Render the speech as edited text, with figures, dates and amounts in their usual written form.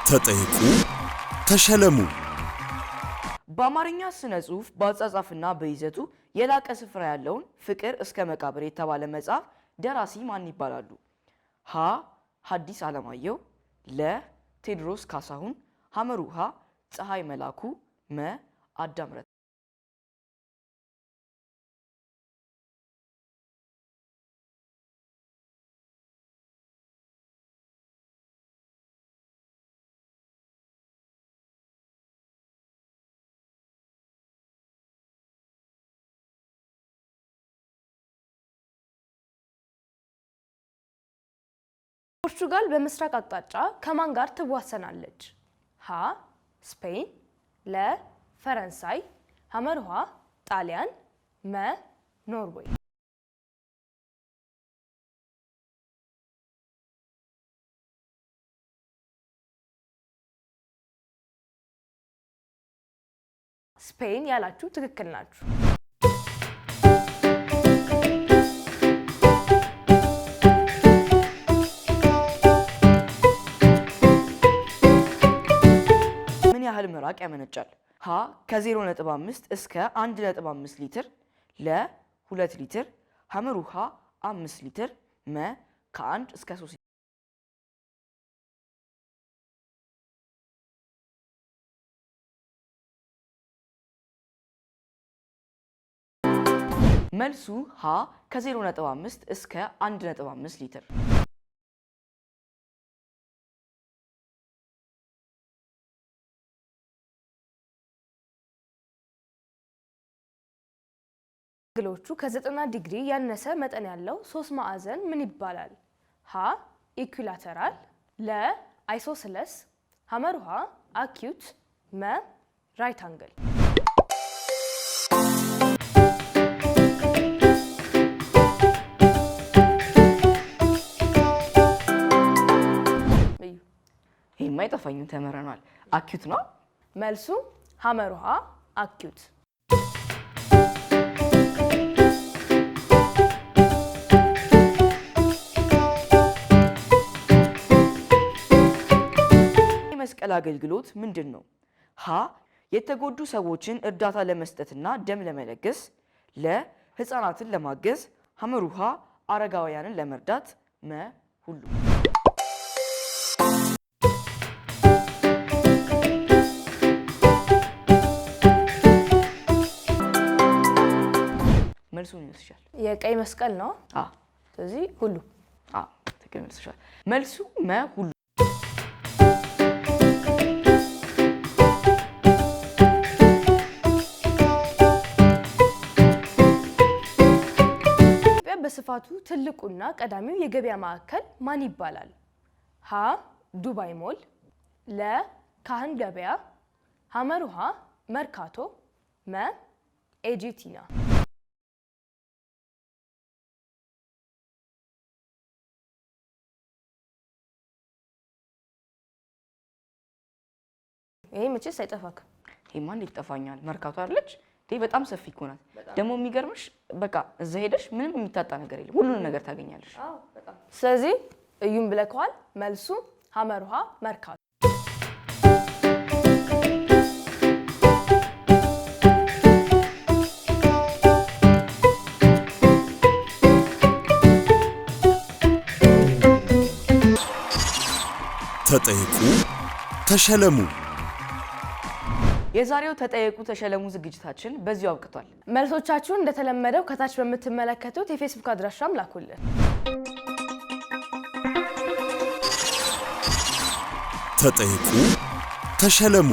ተጠይቁ ተሸለሙ። በአማርኛ ስነ ጽሑፍ በአጻጻፍና በይዘቱ የላቀ ስፍራ ያለውን ፍቅር እስከ መቃብር የተባለ መጽሐፍ ደራሲ ማን ይባላሉ? ሀ ሐዲስ ዓለማየሁ፣ ለ ቴዎድሮስ ካሳሁን፣ ሐመሩሃ ፀሐይ መላኩ፣ መ አዳም ረታ። ፖርቹጋል በምስራቅ አቅጣጫ ከማን ጋር ትዋሰናለች? ሀ ስፔን፣ ለ ፈረንሳይ፣ ሐመሩሃ ጣሊያን፣ መ ኖርዌይ። ስፔን ያላችሁ ትክክል ናችሁ። ያህል ምራቅ ያመነጫል? ሀ ከ0.5 እስከ 1.5 ሊትር፣ ለ 2 ሊትር፣ ሐመሩሃ 5 ሊትር፣ መ ከ1 እስከ 3 ሊትር። መልሱ ሀ ከ0.5 እስከ 1.5 ሊትር። ግሎቹ ከ90 ዲግሪ ያነሰ መጠን ያለው ሶስት ማዕዘን ምን ይባላል? ሀ ኢኩላተራል፣ ለ አይሶስለስ፣ ሐመሩሃ አኪዩት፣ መ ራይት አንግል። ይሄማ አይጠፋኝም፣ ተመረናል። አኪዩት ነው መልሱ። ሐመሩሃ አኪዩት። የመስቀል አገልግሎት ምንድን ነው? ሀ የተጎዱ ሰዎችን እርዳታ ለመስጠትና ደም ለመለገስ፣ ለ ህፃናትን ለማገዝ፣ ሐመሩሃ አረጋውያንን ለመርዳት፣ መ ሁሉ። መልሱ ምን ይመስልሻል? የቀይ መስቀል ነው። ስለዚህ ሁሉ። ትክክል መልስሻል። መልሱ መ ሁሉ። በስፋቱ ትልቁና ቀዳሚው የገበያ ማዕከል ማን ይባላል? ሀ ዱባይ ሞል፣ ለ ካህን ገበያ፣ ሐመሩሃ መርካቶ፣ መ ኤጂቲና። ይሄ መቼስ አይጠፋክም። ይሄማ እንዴት ይጠፋኛል? መርካቶ አይደለች? ይሄ በጣም ሰፊ እኮ ናት። ደግሞ የሚገርምሽ በቃ እዛ ሄደሽ ምንም የሚታጣ ነገር የለም፣ ሁሉንም ነገር ታገኛለሽ። ስለዚህ እዩም ብለከዋል። መልሱ ሐመሩሃ መርካቶ። ተጠይቁ ተሸለሙ። የዛሬው ተጠየቁ ተሸለሙ ዝግጅታችን በዚሁ አብቅቷል። መልሶቻችሁን እንደተለመደው ከታች በምትመለከቱት የፌስቡክ አድራሻም ላኩልን። ተጠይቁ ተሸለሙ።